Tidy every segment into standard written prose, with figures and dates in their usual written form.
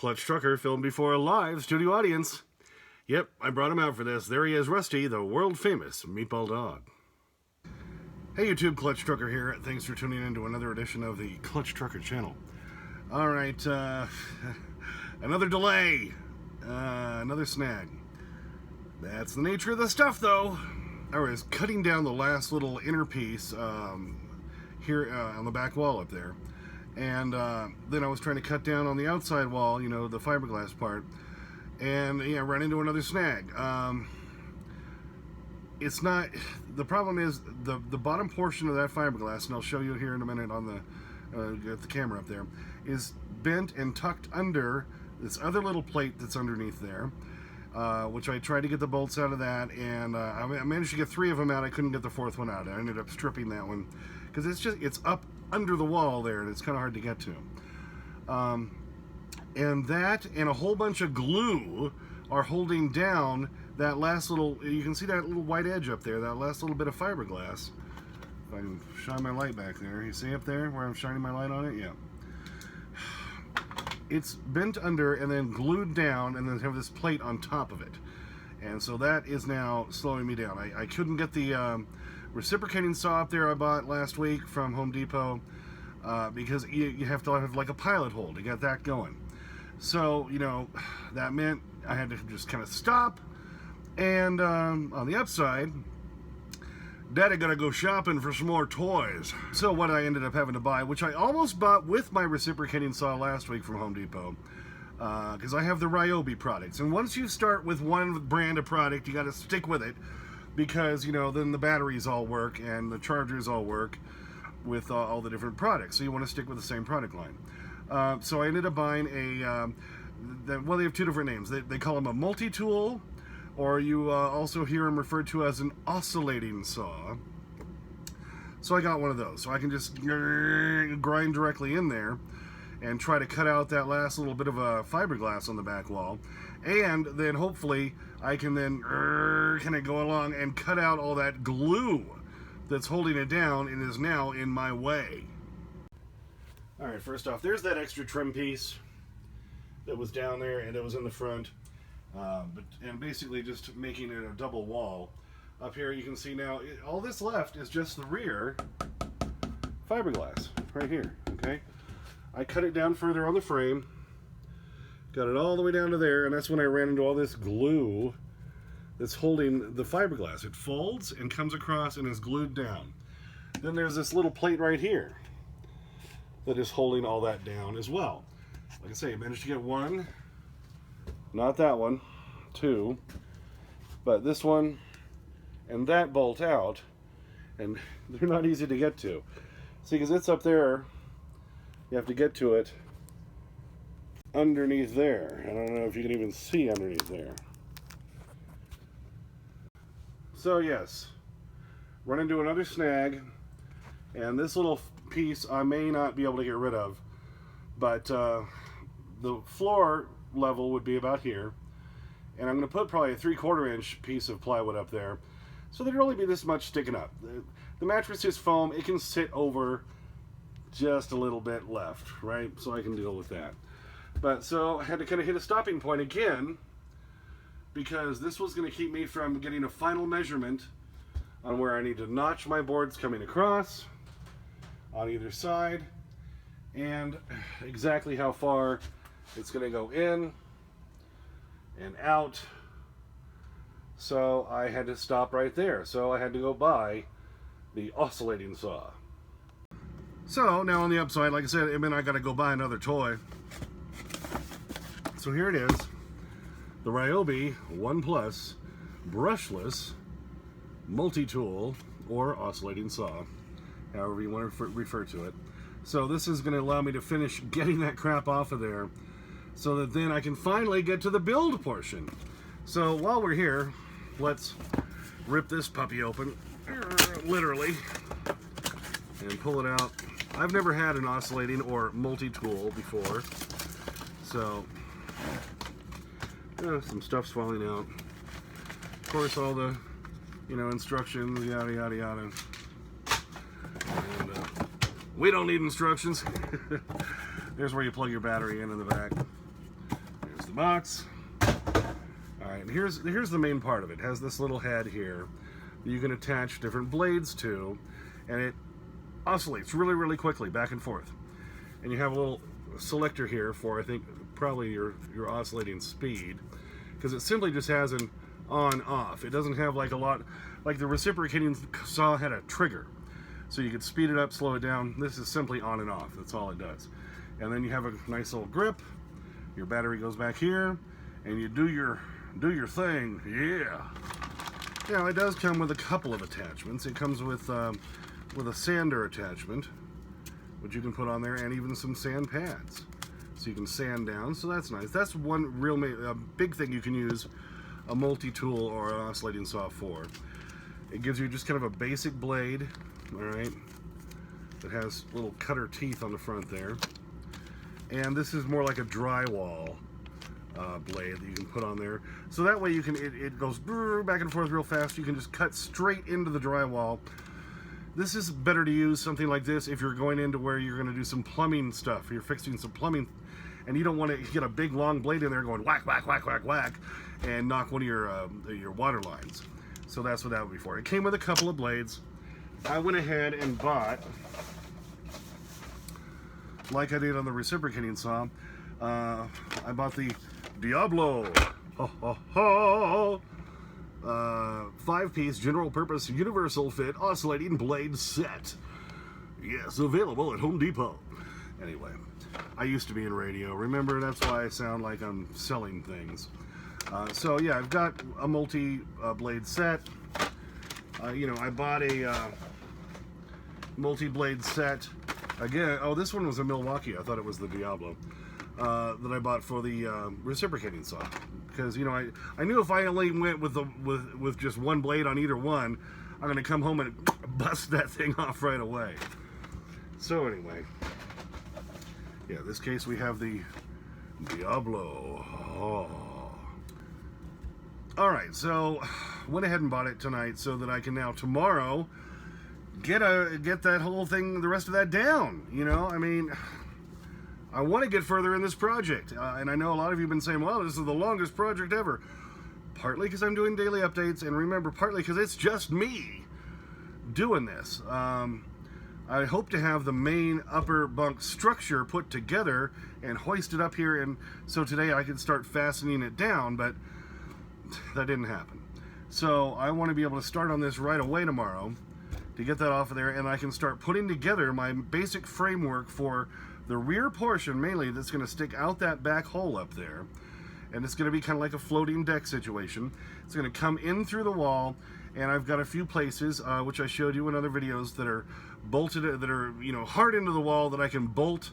Clutch Trucker filmed before a live studio audience. Yep, I brought him out for this. There he is, Rusty, the world-famous Meatball Dog. Hey YouTube, Clutch Trucker here. Thanks for tuning in to another edition of the Clutch Trucker channel. Alright, another delay. Another snag. That's the nature of the stuff, though. I was cutting down the last little inner piece here on the back wall up there. And then I was trying to cut down on the outside wall, you know, the fiberglass part. And, yeah, ran into another snag. It's not... The problem is the bottom portion of that fiberglass, and I'll show you here in a minute on the... get the camera up there, is bent and tucked under this other little plate that's underneath there. Which I tried to get the bolts out of that, and I managed to get 3 of them out. I couldn't get the 4th one out. I ended up stripping that one because it's up under the wall there, and it's kind of hard to get to. And that and a whole bunch of glue are holding down that last little. You can see that little white edge up there, that last little bit of fiberglass. If I can shine my light back there, you see up there where I'm shining my light on it? Yeah. It's bent under and then glued down and then have this plate on top of it. And so that is now slowing me down. I couldn't get the reciprocating saw up there I bought last week from Home Depot because you have to have like a pilot hole to get that going. So, you know, that meant I had to just kind of stop. And on the upside, Daddy gotta go shopping for some more toys. So what I ended up having to buy, which I almost bought with my reciprocating saw last week from Home Depot, because I have the Ryobi products. And once you start with one brand of product, you gotta stick with it, because, you know, then the batteries all work and the chargers all work with all the different products. So you want to stick with the same product line. So I ended up buying well, they have 2 different names. They call them a multi-tool, or you also hear them referred to as an oscillating saw. So I got one of those. So I can just grind directly in there and try to cut out that last little bit of a fiberglass on the back wall. And then hopefully I can then kind of go along and cut out all that glue that's holding it down and is now in my way. Alright, first off, there's that extra trim piece that was down there and it was in the front. And basically just making it a double wall. Up here you can see now, all this left is just the rear fiberglass, right here, okay? I cut it down further on the frame, got it all the way down to there, and that's when I ran into all this glue that's holding the fiberglass. It folds and comes across and is glued down. Then there's this little plate right here that is holding all that down as well. Like I say, I managed to get 1. Not that one, 2, but this one and that bolt out, and they're not easy to get to. See, because it's up there, you have to get to it underneath there. I don't know if you can even see underneath there. So yes, run into another snag, and this little piece I may not be able to get rid of, but the floor level would be about here, and I'm going to put probably a 3/4 inch piece of plywood up there, so there'd only be this much sticking up. The mattress is foam, it can sit over just a little bit left, right? So I can deal with that. But so I had to kind of hit a stopping point again, because this was going to keep me from getting a final measurement on where I need to notch my boards coming across on either side, and exactly how far it's going to go in and out. So I had to stop right there. So I had to go buy the oscillating saw. So now on the upside, like I said, I mean, I got to go buy another toy. So here it is, the Ryobi 1 Plus brushless multi-tool or oscillating saw, however you want to refer to it. So this is going to allow me to finish getting that crap off of there, so that then I can finally get to the build portion. So while we're here, let's rip this puppy open, literally, and pull it out. I've never had an oscillating or multi-tool before, so some stuff's falling out. Of course, all the, you know, instructions, yada yada yada. And we don't need instructions. There's where you plug your battery in the back. box. All right, and here's the main part of it. It has this little head here that you can attach different blades to, and it oscillates really, really quickly back and forth. And you have a little selector here for, I think, probably your oscillating speed, because it simply just has an on-off. It doesn't have like a lot, like the reciprocating saw had a trigger, so you could speed it up, slow it down. This is simply on and off. That's all it does. And then you have a nice little grip. Your battery goes back here, and you do your thing. Yeah. Now, it does come with a couple of attachments. It comes with a sander attachment, which you can put on there, and even some sand pads, so you can sand down. So that's nice. That's one real big thing you can use a multi-tool or an oscillating saw for. It gives you just kind of a basic blade, all right, that has little cutter teeth on the front there. And this is more like a drywall blade that you can put on there. So that way you can, it goes back and forth real fast. You can just cut straight into the drywall. This is better to use something like this if you're going into where you're going to do some plumbing stuff. You're fixing some plumbing, and you don't want to get a big long blade in there going whack, whack, whack, whack, whack, and knock one of your water lines. So that's what that would be for. It came with a couple of blades. I went ahead and bought, like I did on the reciprocating saw, I bought the Diablo 5-piece general purpose universal fit oscillating blade set. Yes, available at Home Depot. Anyway, I used to be in radio, remember? That's why I sound like I'm selling things. So yeah, I've got a multi-blade set. You know, I bought a multi-blade set. Again, oh, this one was a Milwaukee. I thought it was the Diablo that I bought for the reciprocating saw, because you know I knew if I only went with just one blade on either one, I'm gonna come home and bust that thing off right away. So anyway, yeah, this case we have the Diablo. Oh. All right, so went ahead and bought it tonight so that I can now tomorrow get that whole thing, the rest of that down. You know, I mean, I want to get further in this project, and I know a lot of you have been saying, well, this is the longest project ever. Partly because I'm doing daily updates, and remember, partly because it's just me doing this. I hope to have the main upper bunk structure put together and hoisted up here, and so today I can start fastening it down, but that didn't happen. So I want to be able to start on this right away tomorrow to get that off of there, and I can start putting together my basic framework for the rear portion, mainly, that's going to stick out that back hole up there. And it's going to be kind of like a floating deck situation. It's going to come in through the wall, and I've got a few places, which I showed you in other videos, that are bolted, that are, you know, hard into the wall, that I can bolt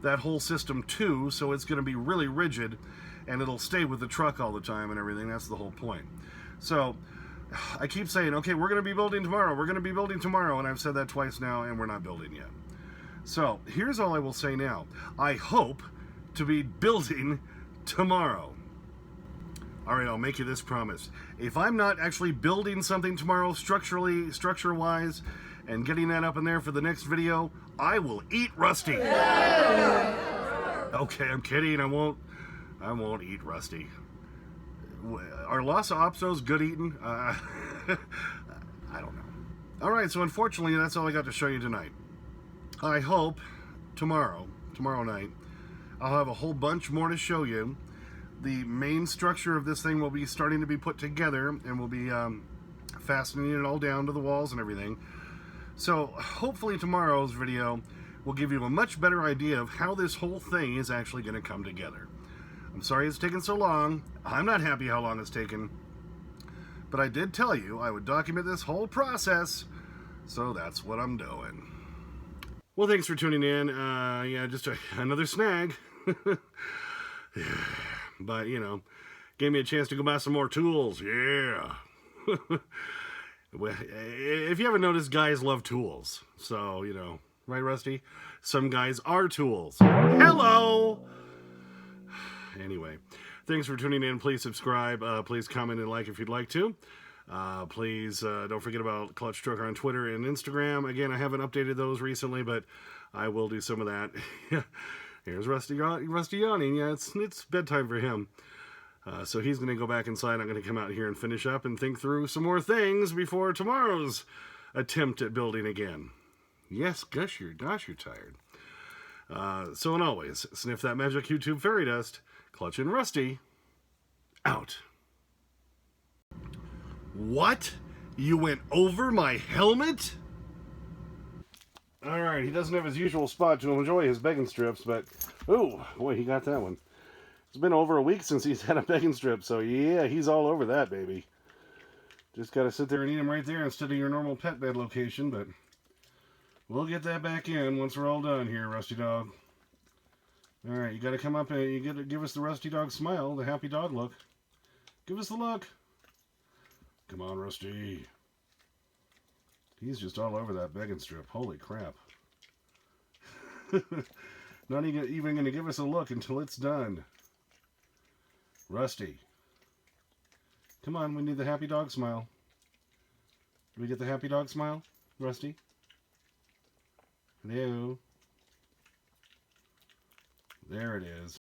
that whole system to, so it's going to be really rigid, and it'll stay with the truck all the time and everything. That's the whole point. So I keep saying, okay, we're going to be building tomorrow, we're going to be building tomorrow, and I've said that twice now, and we're not building yet. So here's all I will say now. I hope to be building tomorrow. All right, I'll make you this promise. If I'm not actually building something tomorrow, structure-wise, and getting that up in there for the next video, I will eat Rusty. Okay, I'm kidding. I won't eat Rusty. Are Los Opsos good eating? I don't know. All right, so unfortunately, that's all I got to show you tonight. I hope tomorrow night, I'll have a whole bunch more to show you. The main structure of this thing will be starting to be put together, and we'll be fastening it all down to the walls and everything. So hopefully tomorrow's video will give you a much better idea of how this whole thing is actually going to come together. I'm sorry it's taken so long. I'm not happy how long it's taken. But I did tell you I would document this whole process, so that's what I'm doing. Well, thanks for tuning in. Yeah, just another snag. But, you know, gave me a chance to go buy some more tools. Yeah. If you haven't noticed, guys love tools. So, you know, right, Rusty? Some guys are tools. Hello! Anyway, thanks for tuning in. Please subscribe. Please comment and like if you'd like to. Please don't forget about Clutch Trucker on Twitter and Instagram. Again, I haven't updated those recently, but I will do some of that. Here's Rusty yawning. Yeah, it's bedtime for him. So he's going to go back inside. I'm going to come out here and finish up and think through some more things before tomorrow's attempt at building again. Yes, gosh, you're tired. So, and always, sniff that magic YouTube fairy dust. Clutch and Rusty, out. What? You went over my helmet? Alright, he doesn't have his usual spot to enjoy his begging strips, but... Ooh, boy, he got that one. It's been over a week since he's had a begging strip, so yeah, he's all over that, baby. Just gotta sit there and eat him right there instead of your normal pet bed location, but... We'll get that back in once we're all done here, Rusty Dog. Alright, you gotta come up and you gotta give us the Rusty Dog smile, the happy dog look. Give us the look. Come on, Rusty. He's just all over that begging strip. Holy crap. Not even going to give us a look until it's done. Rusty. Come on, we need the happy dog smile. Do we get the happy dog smile, Rusty? Hello. There it is.